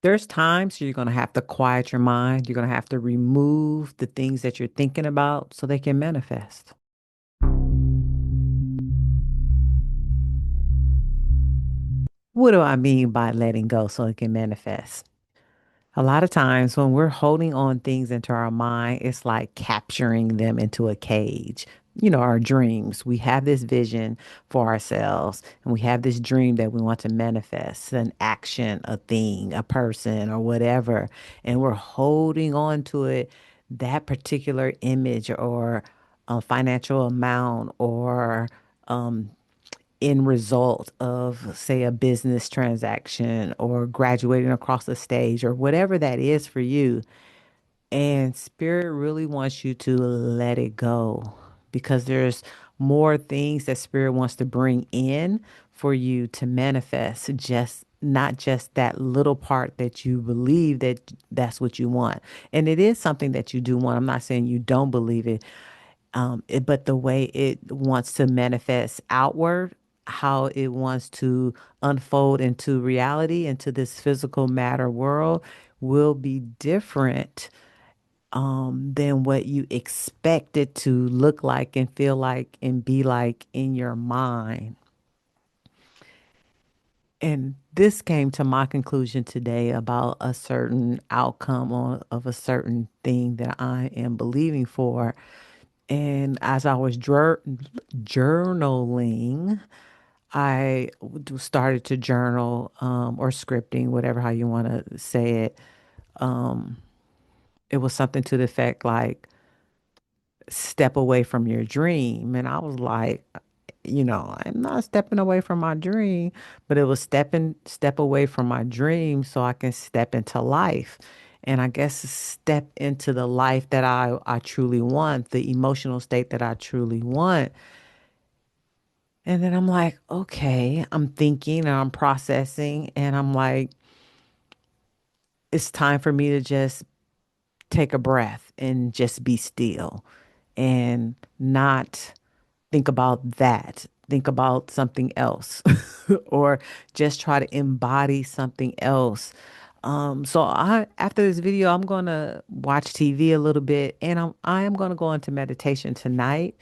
There's times you're going to have to quiet your mind. You're going to have to remove the things that you're thinking about so they can manifest. What do I mean by letting go so it can manifest? A lot of times when we're holding on things into our mind, it's like capturing them into a cage. Our dreams. We have this vision for ourselves, and we have this dream that we want to manifest an action, a thing, a person, or whatever. And we're holding on to it, that particular image or a financial amount or end result of, say, a business transaction or graduating across the stage or whatever that is for you. And spirit really wants you to let it go because there's more things that spirit wants to bring in for you to manifest, just not just that little part that you believe that that's what you want. And it is something that you do want. I'm not saying you don't believe it, but the way it wants to manifest outward, how it wants to unfold into reality, into this physical matter world, will be different than what you expect it to look like and feel like and be like in your mind. And this came to my conclusion today about a certain outcome of a certain thing that I am believing for. And as I was journaling, I started to journal or scripting, whatever how you want to say it. Um, it was something to the effect like step away from your dream. And I was like, I'm not stepping away from my dream, but it was step away from my dream so I can step into life. And I guess step into the life that I truly want, the emotional state that I truly want. And then I'm like, okay, I'm thinking and I'm processing, and I'm like, it's time for me to just take a breath and just be still and not think about that. Think about something else or just try to embody something else. So after this video, I'm gonna watch TV a little bit and I am gonna go into meditation tonight.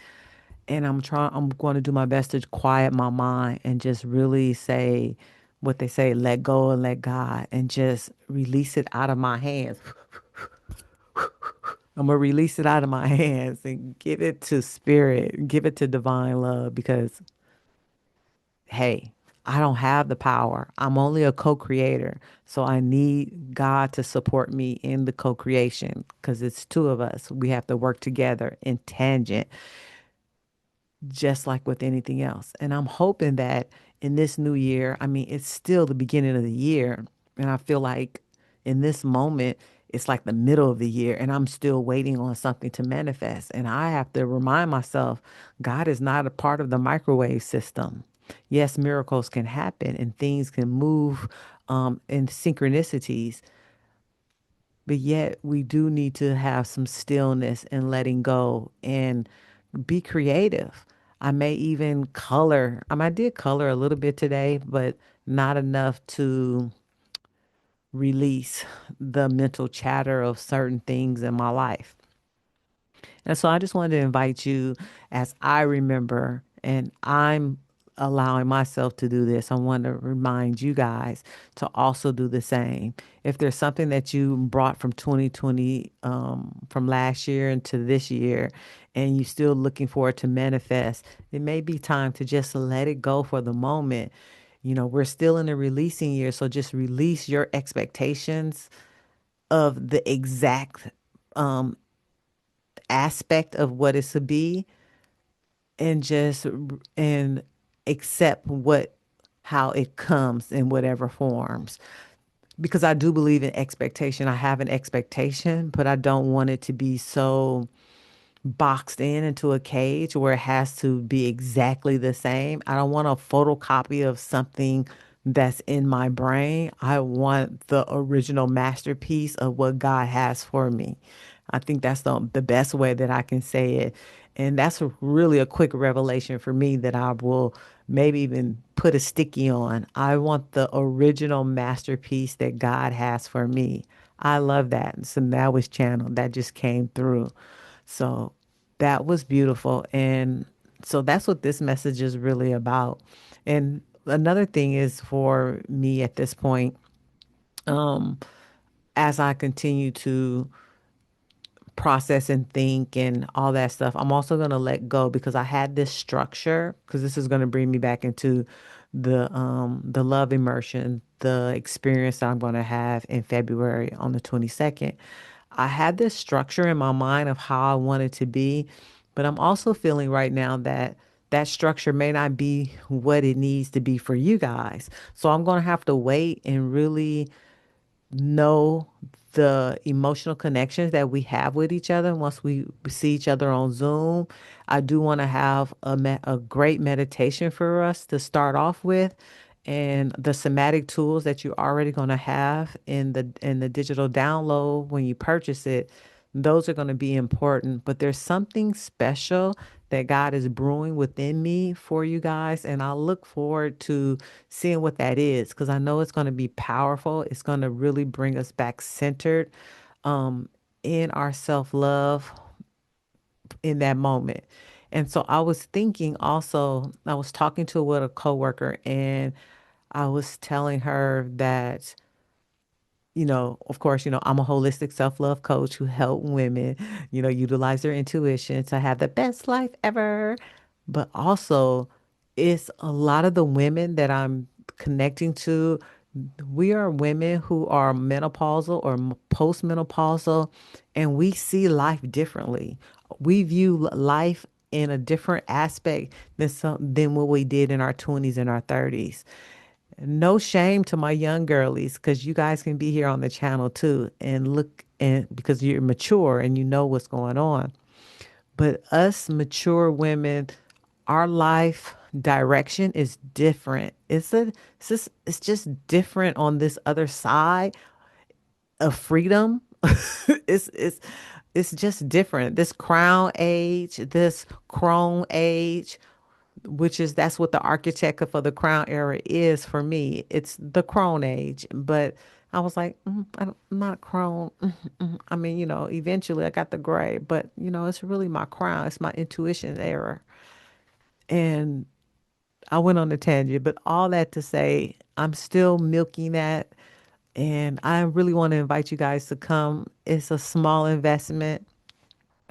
And I'm going to do my best to quiet my mind and just really say what they say, let go and let God and just release it out of my hands. I'm gonna release it out of my hands and give it to spirit, give it to divine love because hey, I don't have the power. I'm only a co-creator. So I need God to support me in the co-creation because it's two of us. We have to work together in tangent, just like with anything else. And I'm hoping that in this new year, I mean, it's still the beginning of the year. And I feel like in this moment, it's like the middle of the year, and I'm still waiting on something to manifest. And I have to remind myself God is not a part of the microwave system. Yes, miracles can happen and things can move in synchronicities, but yet we do need to have some stillness and letting go and be creative. I may even color. I did color a little bit today, but not enough to release the mental chatter of certain things in my life. And so I just wanted to invite you as I remember, and I'm allowing myself to do this. I want to remind you guys to also do the same. If there's something that you brought from 2020, from last year into this year, and you're still looking for it to manifest, it may be time to just let it go for the moment. We're still in a releasing year, so just release your expectations of the exact um, aspect of what is to be and just and accept what how it comes in whatever forms, because I do believe in expectation. I have an expectation, but I don't want it to be so boxed in into a cage where it has to be exactly the same. I don't want a photocopy of something that's in my brain. I want the original masterpiece of what God has for me. I think that's the best way that I can say it. And that's really a quick revelation for me that I will maybe even put a sticky on. I want the original masterpiece that God has for me. I love that. So that was channeled. That just came through. So that was beautiful. And so that's what this message is really about. And another thing is for me at this point, as I continue to process and think and all that stuff, I'm also going to let go because I had this structure because this is going to bring me back into the love immersion, the experience that I'm going to have in February on the 22nd. I had this structure in my mind of how I wanted to be, but I'm also feeling right now that that structure may not be what it needs to be for you guys. So I'm going to have to wait and really know the emotional connections that we have with each other once we see each other on Zoom. I do want to have a great meditation for us to start off with, and the somatic tools that you're already going to have in the digital download when you purchase it. Those are going to be important, but there's something special that God is brewing within me for you guys. And I look forward to seeing what that is because I know it's going to be powerful. It's going to really bring us back centered um, in our self love in that moment. And so I was thinking also, I was talking to with a coworker and I was telling her that of course, I'm a holistic self-love coach who help women, utilize their intuition to have the best life ever. But also, it's a lot of the women that I'm connecting to. We are women who are menopausal or postmenopausal, and we see life differently. We view life in a different aspect than what we did in our 20s and our 30s. No shame to my young girlies because you guys can be here on the channel too and look and because you're mature and you know what's going on. But us mature women, our life direction is different. It's just different on this other side of freedom. it's it's it's just different. This crown age, this crone age, which is that's what the architect for the crown era is for me. It's the crone age. But I was like, I'm not crone. I mean, eventually I got the gray, but it's really my crown. It's my intuition era. And I went on a tangent, but all that to say, I'm still milking that. And I really want to invite you guys to come. It's a small investment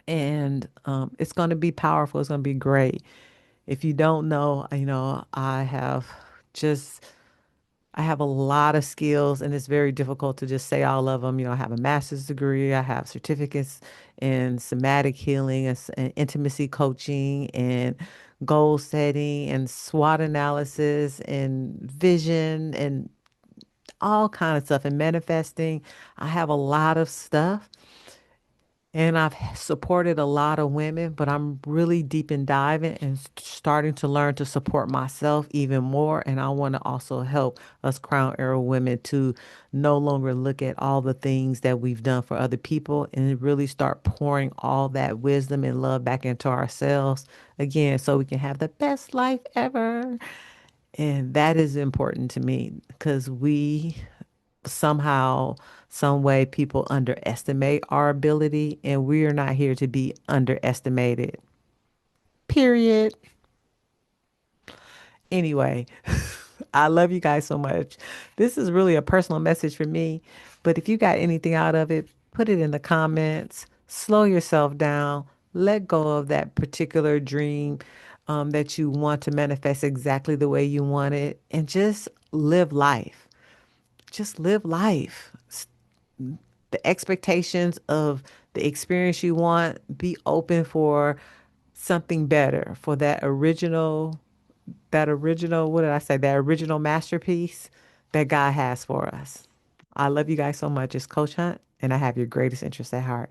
and it's going to be powerful. It's going to be great. If you don't know, just, I have a lot of skills and it's very difficult to just say all of them. I have a master's degree, I have certificates in somatic healing and intimacy coaching and goal setting and SWOT analysis and vision and all kind of stuff and manifesting. I have a lot of stuff and I've supported a lot of women, but I'm really deep in diving and starting to learn to support myself even more. And I want to also help us Crown Era women to no longer look at all the things that we've done for other people and really start pouring all that wisdom and love back into ourselves again so we can have the best life ever. And that is important to me because we somehow, some way, people underestimate our ability, and we are not here to be underestimated. Period. Anyway, I love you guys so much. This is really a personal message for me, but if you got anything out of it, put it in the comments. Slow yourself down. Let go of that particular dream that you want to manifest exactly the way you want it, and just live life. Just live life. The expectations of the experience you want, be open for something better, for that original, what did I say? That original masterpiece that God has for us. I love you guys so much. It's Coach Hunt, and I have your greatest interest at heart.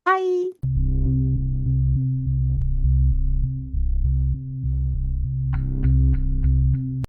Bye.